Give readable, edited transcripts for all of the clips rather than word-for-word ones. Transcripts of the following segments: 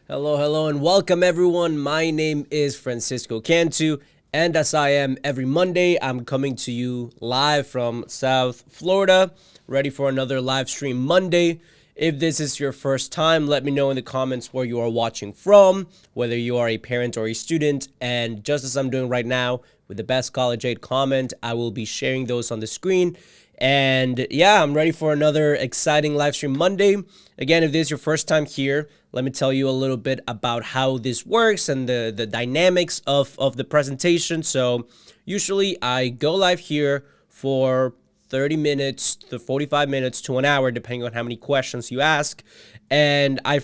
Hello, hello, and welcome everyone. My name is Francisco Cantu, and as I am every Monday, I'm coming to you live from South Florida, ready for another live stream Monday. If this is your first time, let me know in the comments where you are watching from, whether you are a parent or a student, and just as I'm doing right now with the best college aid comment, I will be sharing those on the screen. And yeah, I'm ready for another exciting live stream Monday. Again, if this is your first time here, let me tell you a little bit about how this works and the dynamics of the presentation. So usually I go live here for 30 minutes to 45 minutes to an hour, depending on how many questions you ask. And I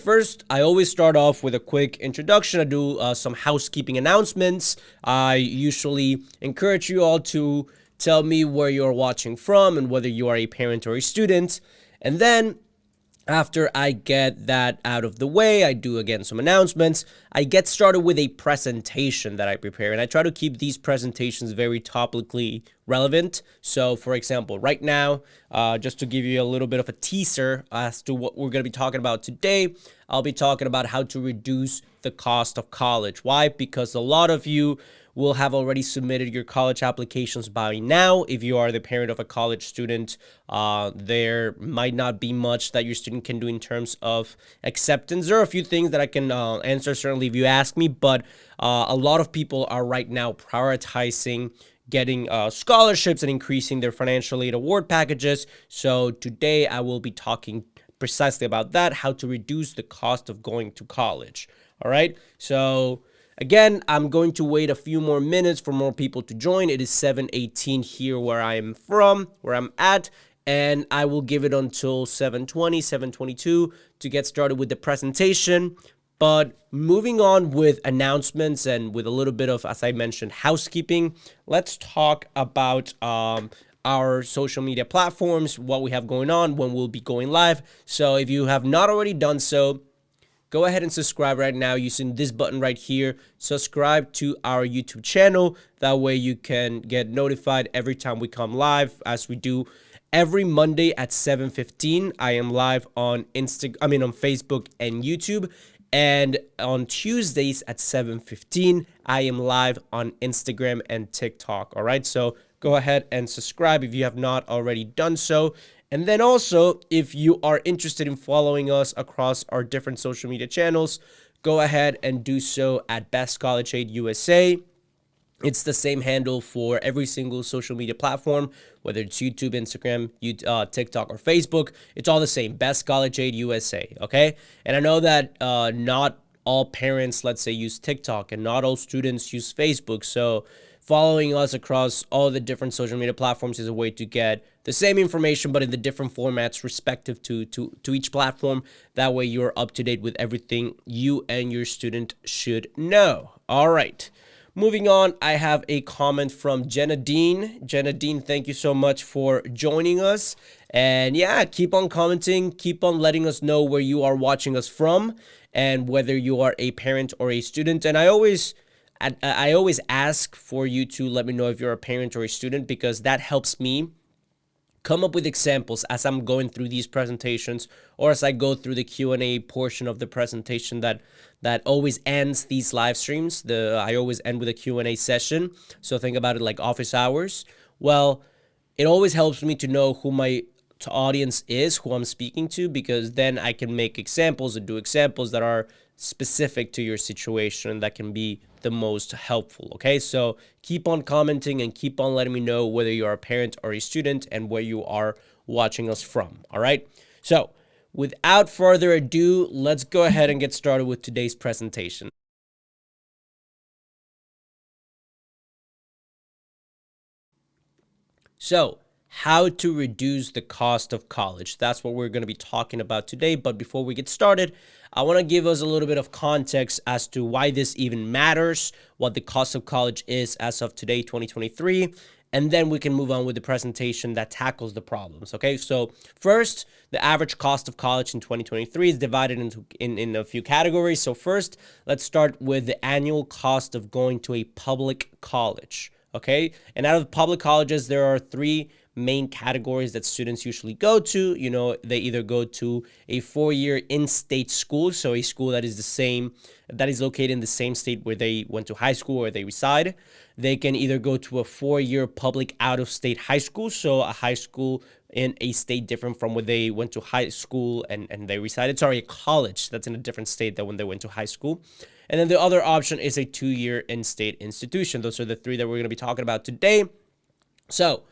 always start off with a quick introduction. I do some housekeeping announcements. I usually encourage you all to tell me where you're watching from and whether you are a parent or a student. And then after I get that out of the way, I do again some announcements. I get started with a presentation that I prepare, and I try to keep these presentations very topically relevant. So, for example, right now, just to give you a little bit of a teaser as to what we're going to be talking about today, I'll be talking about how to reduce the cost of college. Why? Because a lot of you will have already submitted your college applications by now. If you are the parent of a college student, there might not be much that your student can do in terms of acceptance. There are a few things that I can answer, certainly, if you ask me, but a lot of people are right now prioritizing getting scholarships and increasing their financial aid award packages. So today I will be talking precisely about that, how to reduce the cost of going to college. All right. So again, I'm going to wait a few more minutes for more people to join. It is 7:18 here where I'm at, and I will give it until 7:20, 7:22 to get started with the presentation. But moving on with announcements and with a little bit of, as I mentioned, housekeeping, let's talk about our social media platforms, what we have going on, when we'll be going live. So if you have not already done so, go ahead and subscribe right now using this button right here. Subscribe to our YouTube channel. That way you can get notified every time we come live, as we do every Monday at 7:15. I am live on Facebook and YouTube. And on Tuesdays at 7:15, I am live on Instagram and TikTok. All right, so go ahead and subscribe if you have not already done so. And then also, if you are interested in following us across our different social media channels, go ahead and do so at Best College Aid USA. It's the same handle for every single social media platform, whether it's YouTube, Instagram, TikTok, or Facebook. It's all the same, Best College Aid USA, okay? And I know that not all parents, let's say, use TikTok, and not all students use Facebook. So following us across all the different social media platforms is a way to get the same information, but in the different formats respective to each platform. That way you're up to date with everything you and your student should know. All right. Moving on, I have a comment from Jenna Dean. Jenna Dean, thank you so much for joining us. And yeah, keep on commenting, keep on letting us know where you are watching us from and whether you are a parent or a student. And I always ask for you to let me know if you're a parent or a student, because that helps me come up with examples as I'm going through these presentations, or as I go through the Q&A portion of the presentation that always ends these live streams. I always end with a Q&A session. So think about it like office hours. Well, it always helps me to know who my audience is, who I'm speaking to, because then I can make examples and do examples that are specific to your situation that can be the most helpful. Okay, so keep on commenting and keep on letting me know whether you're a parent or a student and where you are watching us from. All right, so without further ado, let's go ahead and get started with today's presentation. So how to reduce the cost of college. That's what we're going to be talking about today. But before we get started, I want to give us a little bit of context as to why this even matters, what the cost of college is as of today, 2023, and then we can move on with the presentation that tackles the problems. Okay, so first, the average cost of college in 2023 is divided into in a few categories. So first, let's start with the annual cost of going to a public college. Okay, and out of public colleges, there are three main categories that students usually go to. They either go to a 4-year in-state school, so a school that is located in the same state where they went to high school or they reside. They can either go to a 4-year public out-of-state high school, so a high school in a state different from where they went to high school and they resided. Sorry, a college that's in a different state than when they went to high school. And then the other option is a 2-year in-state institution. Those are the three that we're going to be talking about today. So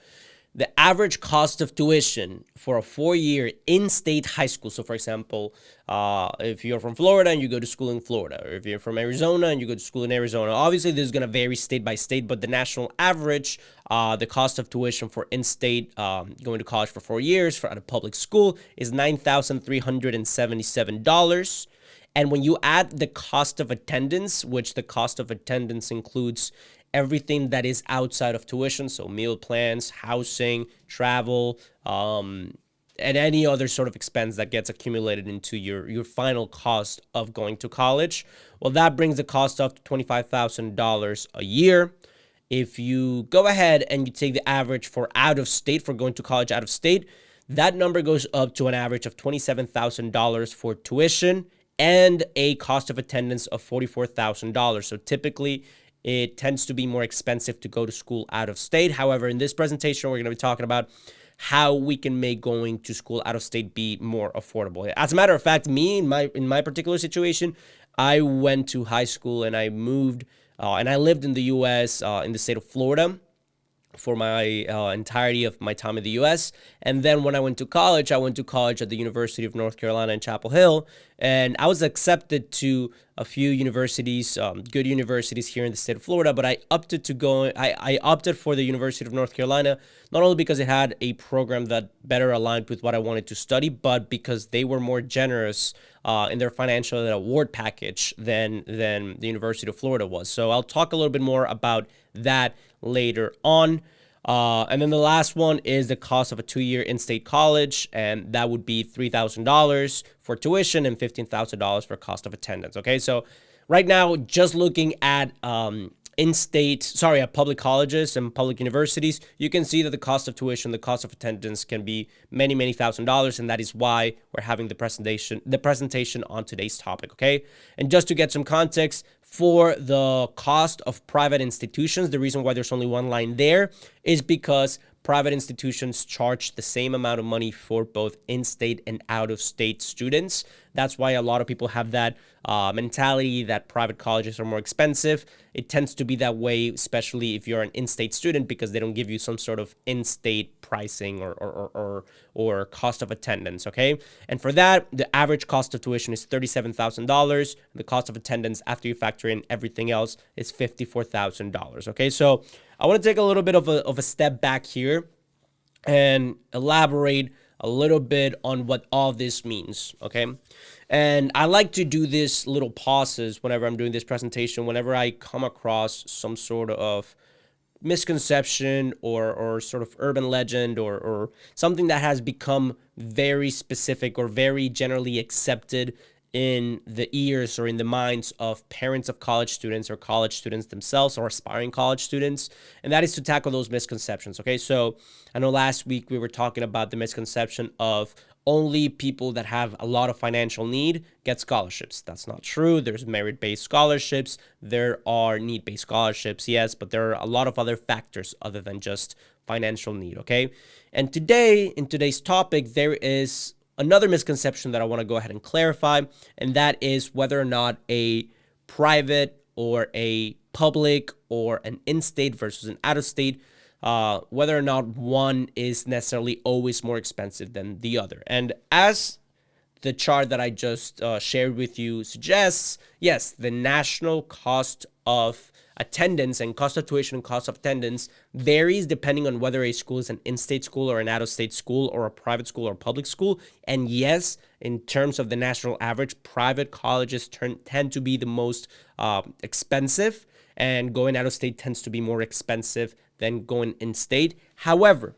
the average cost of tuition for a 4-year in-state high school. So, for example, if you're from Florida and you go to school in Florida, or if you're from Arizona and you go to school in Arizona, obviously this is going to vary state by state, but the national average, the cost of tuition for in-state going to college for 4 years at a public school is $9,377. And when you add the cost of attendance, which the cost of attendance includes everything that is outside of tuition, so meal plans, housing, travel, and any other sort of expense that gets accumulated into your final cost of going to college, well, that brings the cost up to $25,000 a year. If you go ahead and you take the average for going to college out of state, that number goes up to an average of $27,000 for tuition and a cost of attendance of $44,000. So typically, it tends to be more expensive to go to school out of state. However, in this presentation, we're going to be talking about how we can make going to school out of state be more affordable. As a matter of fact, in my particular situation, I went to high school and I moved and I lived in the U.S. In the state of Florida for my entirety of my time in the U.S. And then when I went to college at the University of North Carolina in Chapel Hill, and I was accepted to a few universities, good universities here in the state of Florida, but I opted for the University of North Carolina, not only because it had a program that better aligned with what I wanted to study, but because they were more generous in their financial award package than the University of Florida was. So I'll talk a little bit more about that later on. And then the last one is the cost of a 2-year in-state college, and that would be $3,000 for tuition and $15,000 for cost of attendance. Okay, so right now, just looking at public colleges and public universities, you can see that the cost of tuition, the cost of attendance can be many, many $1,000s, and that is why we're having the presentation on today's topic. Okay, and just to get some context, for the cost of private institutions, the reason why there's only one line there is because private institutions charge the same amount of money for both in-state and out-of-state students. That's why a lot of people have that mentality that private colleges are more expensive. It tends to be that way, especially if you're an in-state student, because they don't give you some sort of in-state pricing or cost of attendance, okay? And for that, the average cost of tuition is $37,000. The cost of attendance, after you factor in everything else, is $54,000, okay? So I want to take a little bit of a step back here and elaborate a little bit on what all this means, okay? And I like to do this little pauses whenever I'm doing this presentation, whenever I come across some sort of misconception or sort of urban legend or something that has become very specific or very generally accepted in the ears or in the minds of parents of college students or college students themselves or aspiring college students, and that is to tackle those misconceptions, okay? So I know last week we were talking about the misconception of only people that have a lot of financial need get scholarships. That's not true. There's merit-based scholarships. There are need-based scholarships, yes, but there are a lot of other factors other than just financial need, okay? And today, in today's topic, there is another misconception that I want to go ahead and clarify, and that is whether or not a private or a public or an in-state versus an out-of-state, whether or not one is necessarily always more expensive than the other. And as the chart that I just shared with you suggests, yes, the national cost of attendance and cost of tuition and cost of attendance varies depending on whether a school is an in-state school or an out-of-state school or a private school or a public school. And yes, in terms of the national average, private colleges tend to be the most expensive, and going out-of-state tends to be more expensive than going in-state. However,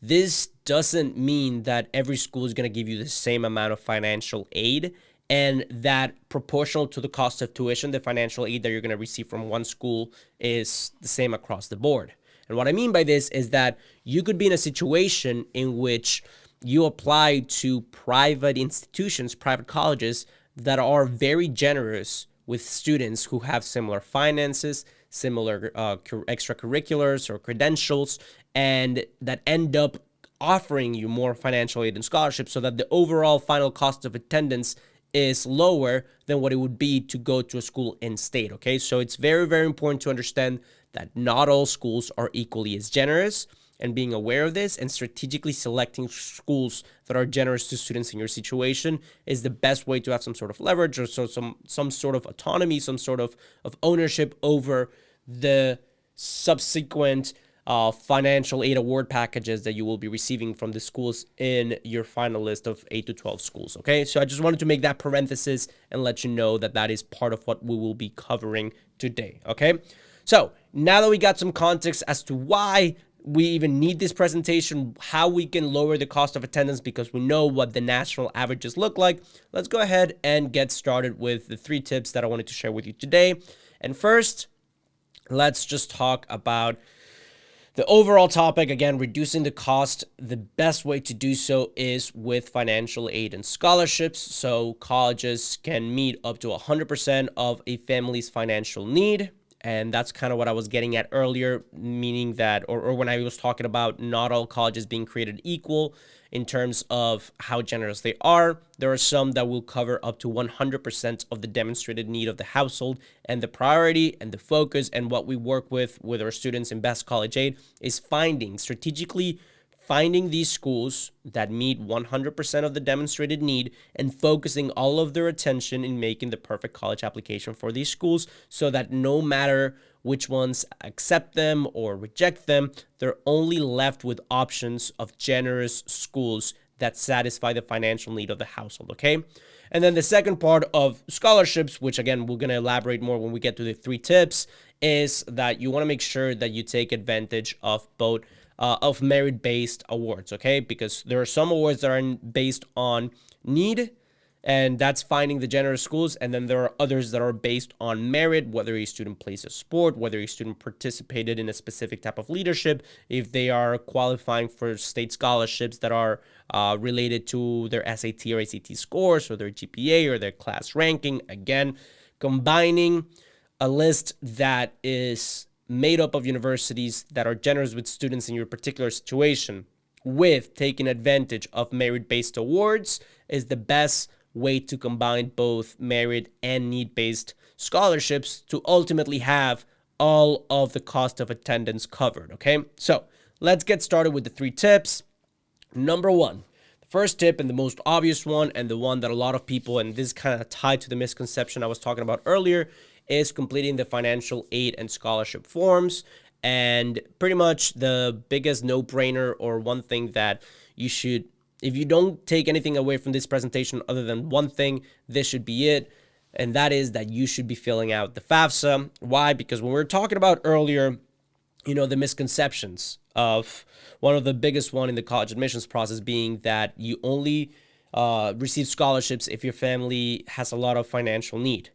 this doesn't mean that every school is going to give you the same amount of financial aid, and that proportional to the cost of tuition, the financial aid that you're going to receive from one school is the same across the board. And what I mean by this is that you could be in a situation in which you apply to private institutions, private colleges that are very generous with students who have similar finances, similar extracurriculars or credentials, and that end up offering you more financial aid and scholarships so that the overall final cost of attendance is lower than what it would be to go to a school in state, okay? So it's very, very important to understand that not all schools are equally as generous, and being aware of this and strategically selecting schools that are generous to students in your situation is the best way to have some sort of leverage or some sort of autonomy, some sort of ownership over the subsequent financial aid award packages that you will be receiving from the schools in your final list of 8 to 12 schools, okay? So I just wanted to make that parenthesis and let you know that that is part of what we will be covering today, okay? So now that we got some context as to why we even need this presentation, how we can lower the cost of attendance because we know what the national averages look like, let's go ahead and get started with the 3 tips that I wanted to share with you today. And first, let's just talk about the overall topic. Again, reducing the cost. The best way to do so is with financial aid and scholarships. So colleges can meet up to 100% of a family's financial need. And that's kind of what I was getting at earlier, meaning that, or when I was talking about not all colleges being created equal in terms of how generous they are. There are some that will cover up to 100% of the demonstrated need of the household. And the priority and the focus and what we work with our students in Best College Aid is strategically finding these schools that meet 100% of the demonstrated need and focusing all of their attention in making the perfect college application for these schools so that no matter which ones accept them or reject them, they're only left with options of generous schools that satisfy the financial need of the household, okay? And then the second part of scholarships, which again, we're gonna elaborate more when we get to the 3 tips, is that you wanna make sure that you take advantage of both of merit-based awards, okay? Because there are some awards that are based on need, and that's finding the generous schools, and then there are others that are based on merit, whether a student plays a sport, whether a student participated in a specific type of leadership, if they are qualifying for state scholarships that are related to their SAT or ACT scores, or their GPA, or their class ranking. Again, combining a list that is made up of universities that are generous with students in your particular situation with taking advantage of merit-based awards is the best way to combine both merit and need-based scholarships to ultimately have all of the cost of attendance covered, okay? So let's get started with the 3 tips. Number 1, the first tip and the most obvious one, and the one that a lot of people, and this is kind of tied to the misconception I was talking about earlier, is completing the financial aid and scholarship forms. And pretty much the biggest no-brainer, or one thing that you should, if you don't take anything away from this presentation other than one thing, this should be it. And that is that you should be filling out the FAFSA. Why? Because when we were talking about earlier, the misconceptions of one of the biggest one in the college admissions process being that you only receive scholarships if your family has a lot of financial need.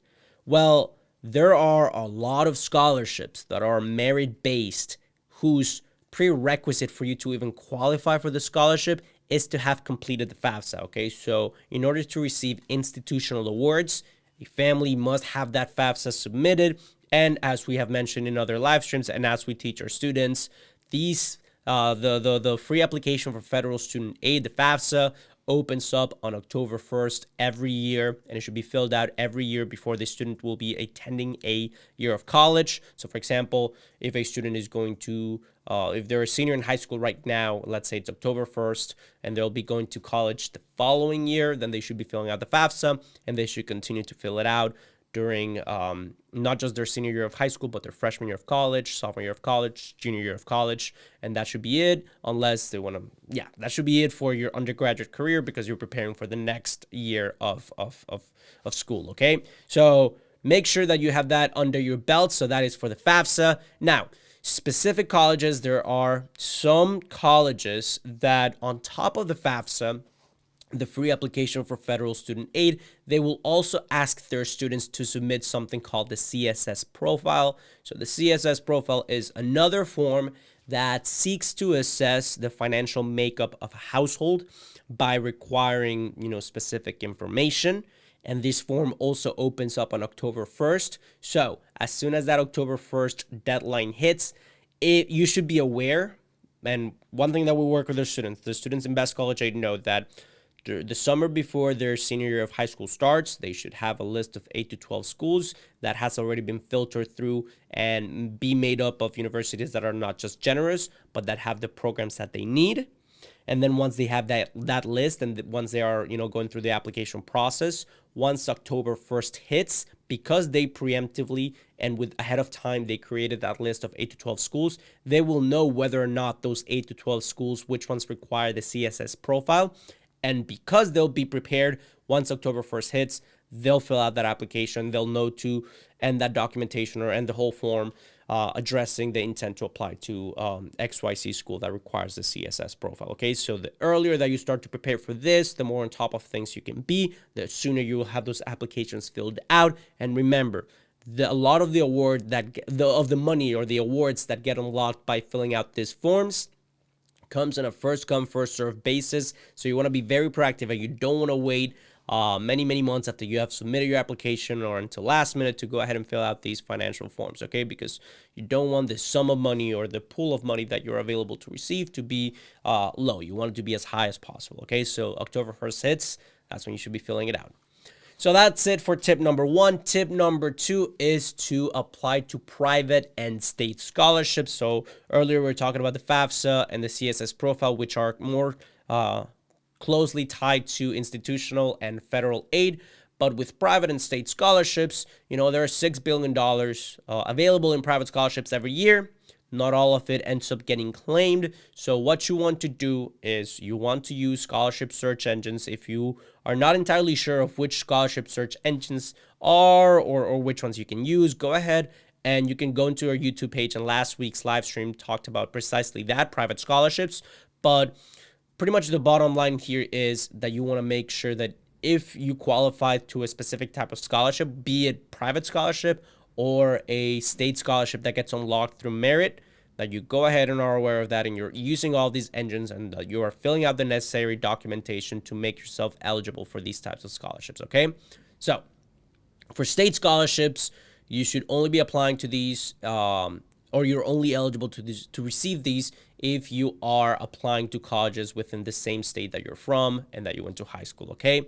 Well, there are a lot of scholarships that are merit-based whose prerequisite for you to even qualify for the scholarship is to have completed the FAFSA, okay? So in order to receive institutional awards, a family must have that FAFSA submitted. And as we have mentioned in other live streams and as we teach our students, these the free application for federal student aid, the FAFSA, opens up on October 1st every year, and it should be filled out every year before the student will be attending a year of college. So for example, if a student is going to, if they're a senior in high school right now, let's say it's October 1st, and they'll be going to college the following year, then they should be filling out the FAFSA, and they should continue to fill it out during not just their senior year of high school, but their freshman year of college, sophomore year of college, junior year of college. And that should be it, unless they want to, that should be it for your undergraduate career because you're preparing for the next year of school, okay? So make sure that you have that under your belt. So that is for the FAFSA. Now, specific colleges, there are some colleges that on top of the FAFSA, the free application for federal student aid, they will also ask their students to submit something called the CSS profile. So the CSS profile is another form that seeks to assess the financial makeup of a household by requiring, specific information. And this form also opens up on October 1st. So as soon as that October 1st deadline hits, you should be aware. And one thing that we work with the students in Best College Aid know that the summer before their senior year of high school starts, they should have a list of 8 to 12 schools that has already been filtered through and be made up of universities that are not just generous, but that have the programs that they need. And then once they have that list, and once they are, going through the application process, once October 1st hits, because they preemptively and with ahead of time, they created that list of 8 to 12 schools, they will know whether or not those 8 to 12 schools, which ones require the CSS profile. And because they'll be prepared, once October 1st hits, they'll fill out that application. They'll know to end that documentation or end the whole form addressing the intent to apply to XYZ school that requires the CSS profile. Okay, so the earlier that you start to prepare for this, the more on top of things you can be, the sooner you will have those applications filled out. And remember, a lot of the award of the money or the awards that get unlocked by filling out these forms comes on a first come, first serve basis. So you want to be very proactive and you don't want to wait many months after you have submitted your application or until last minute to go ahead and fill out these financial forms, okay? Because you don't want the sum of money or the pool of money that you're available to receive to be low. You want it to be as high as possible, okay? So October 1st hits, that's when you should be filling it out. So that's it for tip number 1. Tip number 2 is to apply to private and state scholarships. So earlier we were talking about the FAFSA and the CSS profile, which are more closely tied to institutional and federal aid. But with private and state scholarships, there are $6 billion available in private scholarships every year. Not all of it ends up getting claimed. So what you want to do is you want to use scholarship search engines. If you are not entirely sure of which scholarship search engines are or which ones you can use, go ahead and you can go into our YouTube page. And last week's live stream talked about precisely that, private scholarships. But pretty much the bottom line here is that you want to make sure that if you qualify to a specific type of scholarship, be it private scholarship or a state scholarship that gets unlocked through merit, that you go ahead and are aware of that and you're using all these engines and that you are filling out the necessary documentation to make yourself eligible for these types of scholarships, okay? So for state scholarships, you should only be applying to these or you're only eligible to receive these if you are applying to colleges within the same state that you're from and that you went to high school, okay?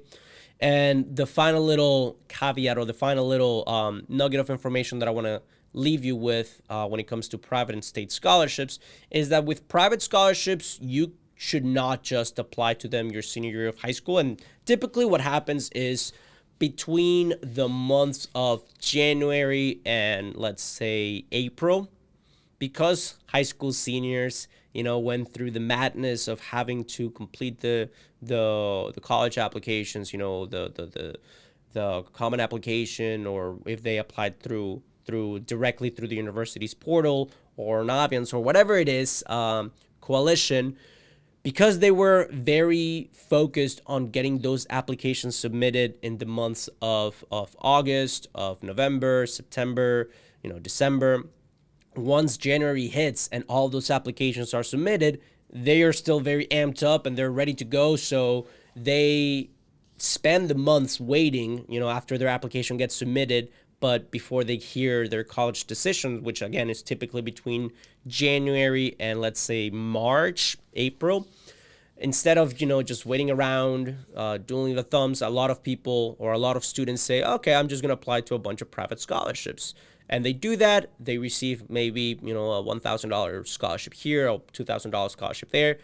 And the final little caveat or the final little nugget of information that I want to leave you with when it comes to private and state scholarships is that with private scholarships, you should not just apply to them your senior year of high school. And typically what happens is between the months of January and let's say April, because high school seniors, went through the madness of having to complete the college applications, the common application, or if they applied directly through the university's portal or Naviance or whatever it is, coalition, because they were very focused on getting those applications submitted in the months of August, of November, September, December. Once January hits and all those applications are submitted, they are still very amped up and they're ready to go. So they spend the months waiting, after their application gets submitted, but before they hear their college decision, which again is typically between January and let's say March, April. Instead of, just waiting around, doing the thumbs, a lot of people or a lot of students say, okay, I'm just going to apply to a bunch of private scholarships. And they do that. They receive maybe, a $1,000 scholarship here, a $2,000 scholarship there.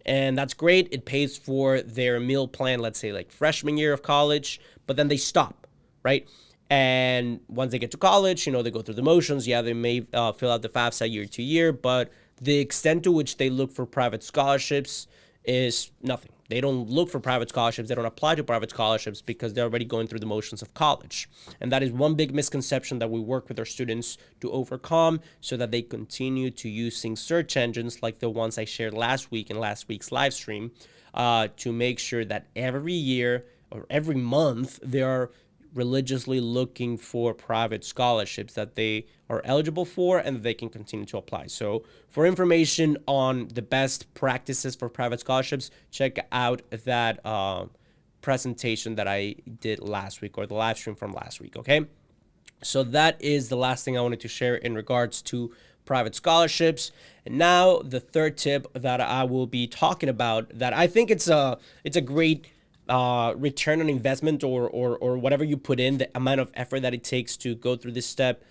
And that's great. It pays for their meal plan, let's say like freshman year of college, but then they stop, right? And once they get to college, they go through the motions. Yeah, they may fill out the FAFSA year to year, but the extent to which they look for private scholarships is nothing. They don't look for private scholarships. They don't apply to private scholarships because they're already going through the motions of college. And that is one big misconception that we work with our students to overcome so that they continue to using search engines like the ones I shared last week in last week's live stream to make sure that every year or every month they are religiously looking for private scholarships that they are eligible for and that they can continue to apply. So for information on the best practices for private scholarships, check out that presentation that I did last week, or the live stream from last week, okay? So that is the last thing I wanted to share in regards to private scholarships. And now the third tip that I will be talking about, that I think it's a great return on investment, or whatever you put in, the amount of effort that it takes to go through this step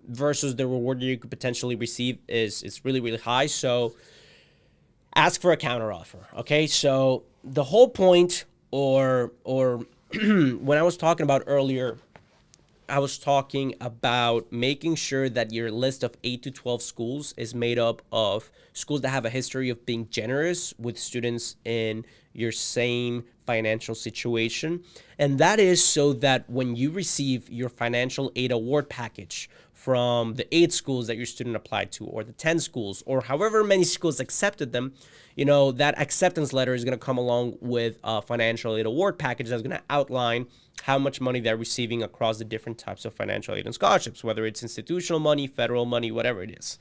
versus the reward that you could potentially receive is really, really high. So ask for a counter offer. Okay, so the whole point, or when I was talking about earlier, I was talking about making sure that your list of 8 to 12 schools is made up of schools that have a history of being generous with students in your same financial situation. And that is so that when you receive your financial aid award package from the 8 schools that your student applied to, or the 10 schools, or however many schools accepted them, that acceptance letter is going to come along with a financial aid award package that's going to outline how much money they're receiving across the different types of financial aid and scholarships, whether it's institutional money, federal money, whatever it is.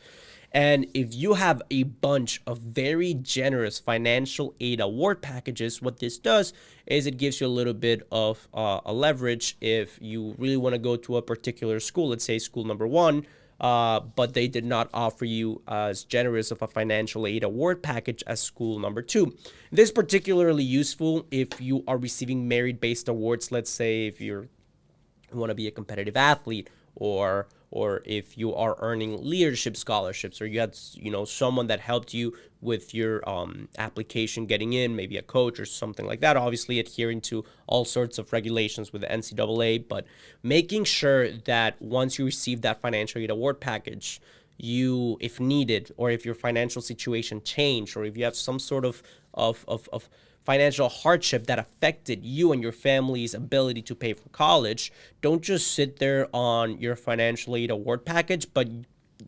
And if you have a bunch of very generous financial aid award packages, what this does is it gives you a little bit of a leverage if you really want to go to a particular school, let's say school number 1, but they did not offer you as generous of a financial aid award package as school number 2. This is particularly useful if you are receiving merit-based awards. Let's say if you want to be a competitive athlete, or if you are earning leadership scholarships, or you had someone that helped you with your application getting in, maybe a coach or something like that, obviously adhering to all sorts of regulations with the NCAA, but making sure that once you receive that financial aid award package, you, if needed, or if your financial situation changed, or if you have some sort of financial hardship that affected you and your family's ability to pay for college, don't just sit there on your financial aid award package, but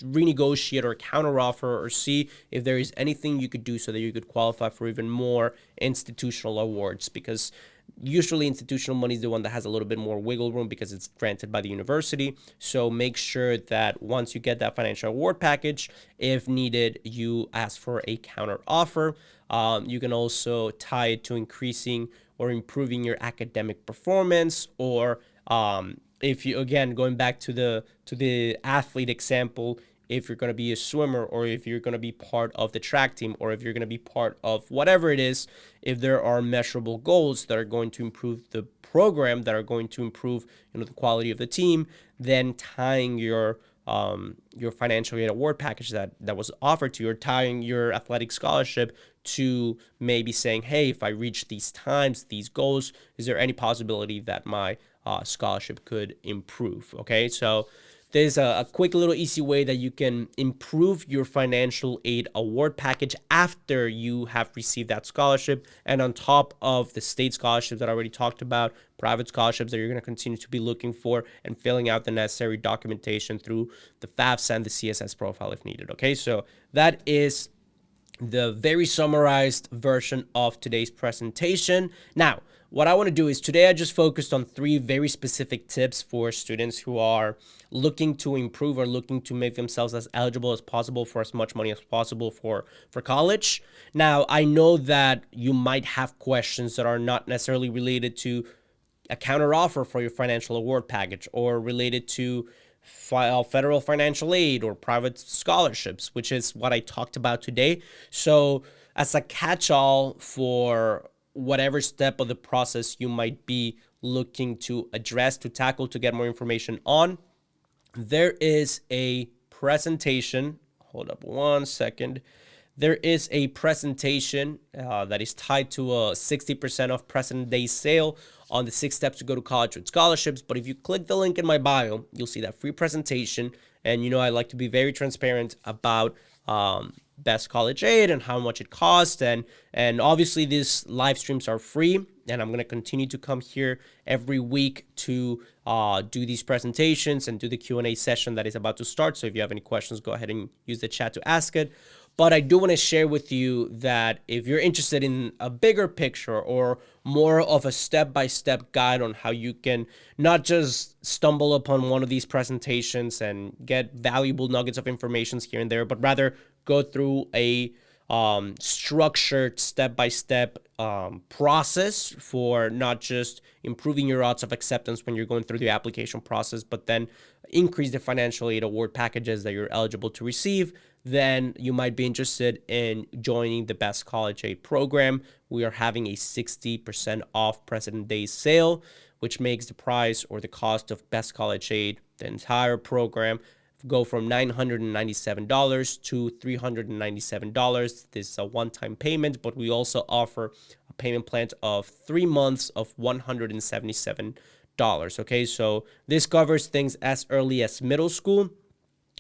renegotiate or counteroffer, or see if there is anything you could do so that you could qualify for even more institutional awards, because usually institutional money is the one that has a little bit more wiggle room because it's granted by the university. So make sure that once you get that financial award package, if needed, you ask for a counter offer. You can also tie it to increasing or improving your academic performance, or if you, again, going back to the athlete example, if you're going to be a swimmer, or if you're going to be part of the track team, or if you're going to be part of whatever it is, if there are measurable goals that are going to improve the program, that are going to improve the quality of the team, then tying your financial aid award package that was offered to you, or tying your athletic scholarship to maybe saying, hey, if I reach these times, these goals, is there any possibility that my scholarship could improve? Okay, so there's a quick little easy way that you can improve your financial aid award package after you have received that scholarship, and on top of the state scholarships that I already talked about, private scholarships that you're going to continue to be looking for, and filling out the necessary documentation through the FAFSA and the CSS profile if needed. Okay, so that is the very summarized version of today's presentation. Now, what I want to do is, today I just focused on 3 very specific tips for students who are looking to improve or looking to make themselves as eligible as possible for as much money as possible for college. Now, I know that you might have questions that are not necessarily related to a counteroffer for your financial award package, or related to federal financial aid or private scholarships, which is what I talked about today. So as a catch-all for whatever step of the process you might be looking to address, to tackle, to get more information on, there is a presentation. Hold up one second. There is a presentation that is tied to a 60% off President Day sale on the 6 steps to go to college with scholarships. But if you click the link in my bio, you'll see that free presentation. And I like to be very transparent about best college aid and how much it costs. And obviously these live streams are free, and I'm going to continue to come here every week to do these presentations and do the Q&A session that is about to start. So if you have any questions, go ahead and use the chat to ask it. But I do want to share with you that if you're interested in a bigger picture or more of a step-by-step guide on how you can not just stumble upon one of these presentations and get valuable nuggets of information here and there, but rather go through a structured step-by-step process for not just improving your odds of acceptance when you're going through the application process, but then increase the financial aid award packages that you're eligible to receive, then you might be interested in joining the Best College Aid program. We are having a 60% off President Day sale, which makes the price or the cost of Best College Aid, the entire program, go from $997 to $397. This is a one-time payment, but we also offer a payment plan of 3 months of $177. Okay, so this covers things as early as middle school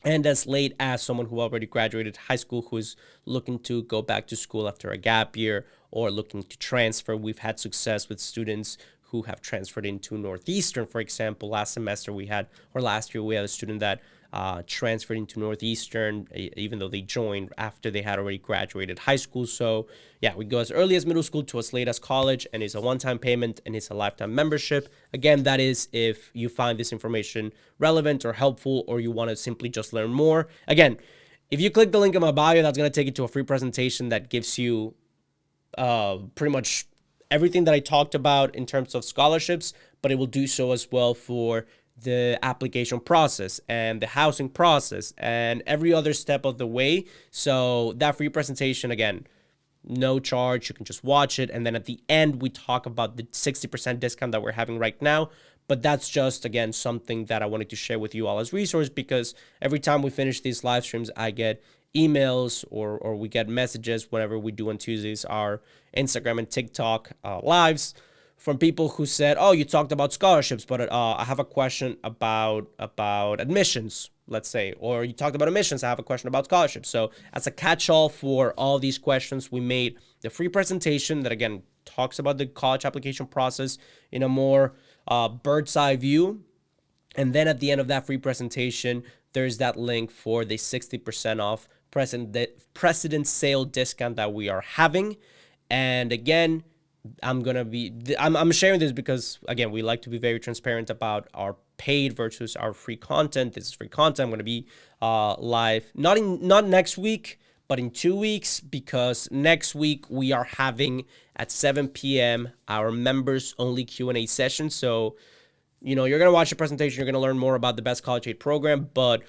and as late as someone who already graduated high school who is looking to go back to school after a gap year or looking to transfer. We've had success with students who have transferred into Northeastern, for example. Last year we had a student that transferred into Northeastern, even though they joined after they had already graduated high school. So yeah, we go as early as middle school to as late as college, and it's a one-time payment and it's a lifetime membership. Again, that is if you find this information relevant or helpful, or you want to simply just learn more. Again, if you click the link in my bio, that's going to take you to a free presentation that gives you pretty much everything that I talked about in terms of scholarships, but it will do so as well for the application process and the housing process and every other step of the way. So that free presentation, again, no charge. You can just watch it. And then at the end, we talk about the 60% discount that we're having right now. But that's just, again, something that I wanted to share with you all as resource, because every time we finish these live streams, I get emails or we get messages whenever we do on Tuesdays, our Instagram and TikTok lives, from people who said, oh, you talked about scholarships, but I have a question about admissions, let's say, or you talked about admissions, I have a question about scholarships. So as a catch-all for all these questions, we made the free presentation that, again, talks about the college application process in a more bird's eye view. And then at the end of that free presentation, there's that link for the 60% off President sale discount that we are having. And again, I'm sharing this because, again, we like to be very transparent about our paid versus our free content. This is free content. I'm going to be live, not next week, but in 2 weeks, because next week we are having at 7 p.m. our members only Q&A session. So, you're going to watch the presentation. You're going to learn more about the Best College Aid program. But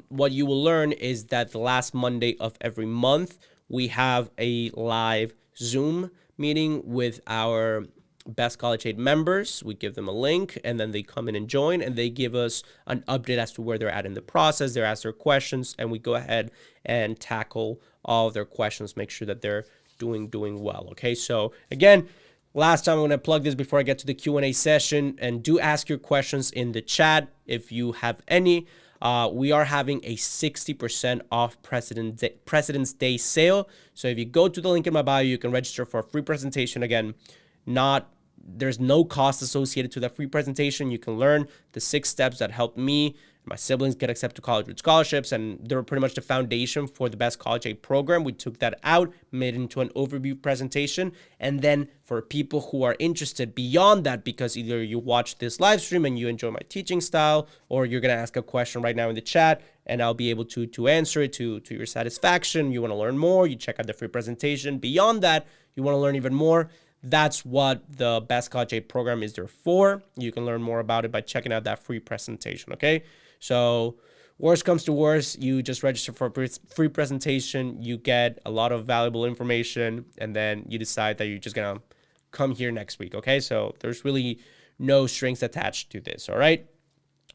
what you will learn is that the last Monday of every month, we have a live Zoom meeting with our Best College Aid members. We give them a link, and then they come in and join, and they give us an update as to where they're at in the process. They ask their questions, and we go ahead and tackle all of their questions, make sure that they're doing well. Okay, so again, last time I'm going to plug this before I get to the Q&A session, and do ask your questions in the chat if you have any. We are having a 60% off President's Day sale. So if you go to the link in my bio, you can register for a free presentation. Again, there's no cost associated to that free presentation. You can learn the 6 steps that helped me and my siblings get accepted to college with scholarships, and they were pretty much the foundation for the Best College Aid program. We took that out, made it into an overview presentation, and then for people who are interested beyond that, because either you watch this live stream and you enjoy my teaching style, or you're going to ask a question right now in the chat, and I'll be able to answer it to your satisfaction. You want to learn more, you check out the free presentation. Beyond that, you want to learn even more. That's what the Best College Aid program is there for. You can learn more about it by checking out that free presentation, okay? So worst comes to worst, you just register for a free presentation, you get a lot of valuable information, and then you decide that you're just going to come here next week, okay? So there's really no strings attached to this, all right?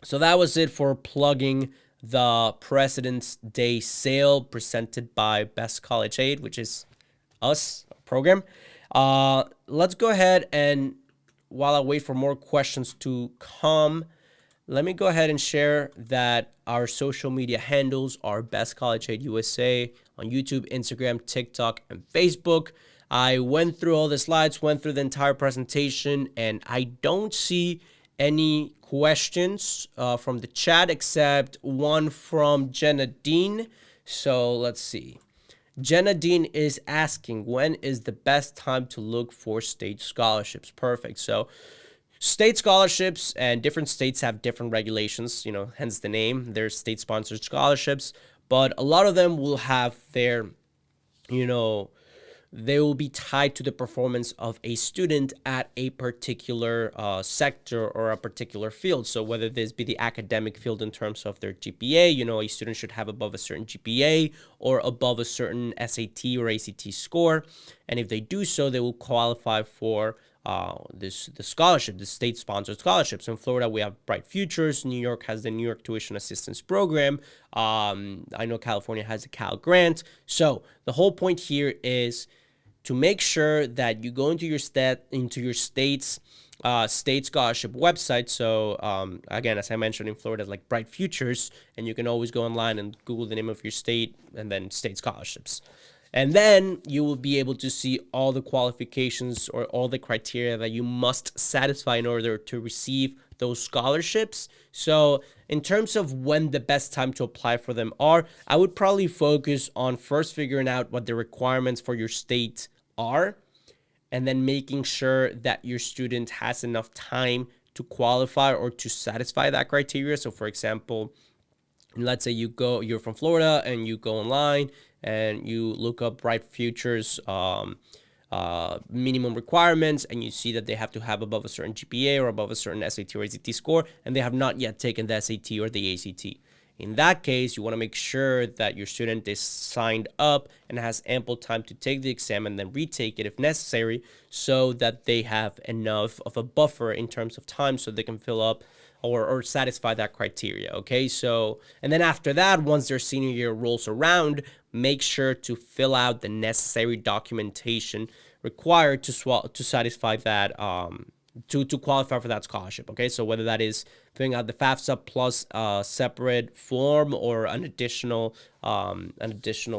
So that was it for plugging the President's Day sale presented by Best College Aid, which is us, program. Let's go ahead and, while I wait for more questions to come, let me go ahead and share that our social media handles are Best College Aid USA on YouTube, Instagram, TikTok, and Facebook. I went through all the slides, went through the entire presentation, and I don't see any questions from the chat except one from Jenna Dean. So let's see. Jenna Dean is asking, when is the best time to look for state scholarships? Perfect. So state scholarships, and different states have different regulations, hence the name. There's state-sponsored scholarships, but a lot of them will have their, you know, they will be tied to the performance of a student at a particular sector or a particular field. So whether this be the academic field in terms of their GPA, a student should have above a certain GPA or above a certain SAT or ACT score. And if they do so, they will qualify for the scholarship, the state-sponsored scholarships. In Florida, we have Bright Futures. New York has the New York Tuition Assistance Program. I know California has a Cal Grant. So the whole point here is to make sure that you go into your state's state scholarship website. So again, as I mentioned, in Florida, like Bright Futures, and you can always go online and Google the name of your state and then state scholarships. And then you will be able to see all the qualifications or all the criteria that you must satisfy in order to receive those scholarships. So in terms of when the best time to apply for them are, I would probably focus on first figuring out what the requirements for your state are, and then making sure that your student has enough time to qualify or to satisfy that criteria. So for example, let's say you're from Florida and you go online and you look up Bright Futures minimum requirements, and you see that they have to have above a certain GPA or above a certain SAT or ACT score, and they have not yet taken the SAT or the ACT. In that case, you want to make sure that your student is signed up and has ample time to take the exam and then retake it if necessary, so that they have enough of a buffer in terms of time so they can fill up or satisfy that criteria. Okay, so, and then after that, once their senior year rolls around, make sure to fill out the necessary documentation required to satisfy that to qualify for that scholarship. Okay, so whether that is filling out the FAFSA plus a separate form, or an additional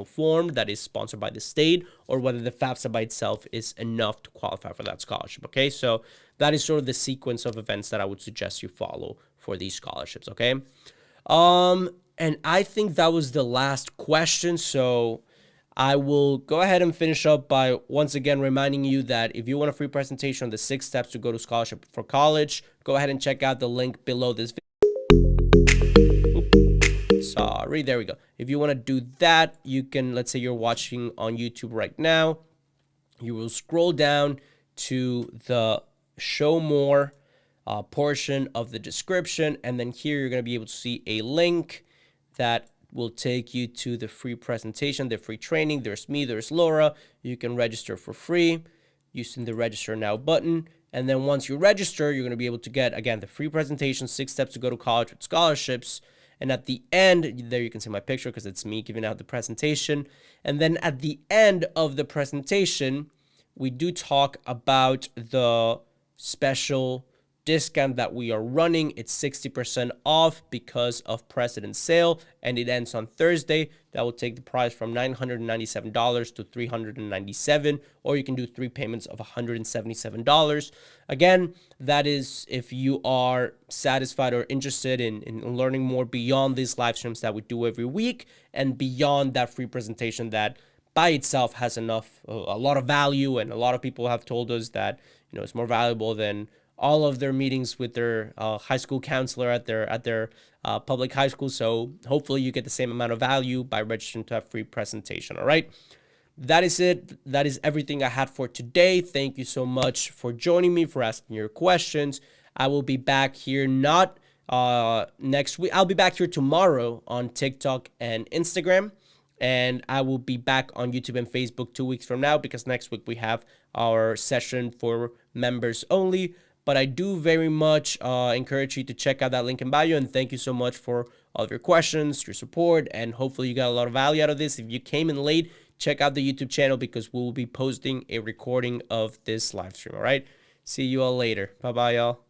form that is sponsored by the state, or whether the FAFSA by itself is enough to qualify for that scholarship. Okay, so that is sort of the sequence of events that I would suggest you follow for these scholarships. Okay, and I think that was the last question. So I will go ahead and finish up by once again reminding you that if you want a free presentation on the 6 steps to go to scholarship for college, go ahead and check out the link below this video. Sorry, there we go. If you want to do that, you can, let's say you're watching on YouTube right now, you will scroll down to the show more portion of the description, and then here you're going to be able to see a link that will take you to the free presentation, the free training. There's me, there's Laura. You can register for free using the register now button. And then once you register, you're going to be able to get, again, the free presentation, 6 steps to go to college with scholarships. And at the end, there you can see my picture because it's me giving out the presentation. And then at the end of the presentation, we do talk about the special discount that we are running. It's 60% off because of President's Sale, and it ends on Thursday. That will take the price from $997 to $397, or you can do 3 payments of $177. Again, that is if you are satisfied or interested in learning more beyond these live streams that we do every week, and beyond that free presentation that by itself has a lot of value, and a lot of people have told us that it's more valuable than all of their meetings with their high school counselor at their public high school. So hopefully you get the same amount of value by registering to have free presentation. All right, that is it. That is everything I had for today. Thank you so much for joining me, for asking your questions. I will be back here not next week. I'll be back here tomorrow on TikTok and Instagram, and I will be back on YouTube and Facebook 2 weeks from now, because next week we have our session for members only. But I do very much encourage you to check out that link in bio, and thank you so much for all of your questions, your support, and hopefully you got a lot of value out of this. If you came in late, check out the YouTube channel, because we will be posting a recording of this live stream. All right, see you all later. Bye-bye, y'all.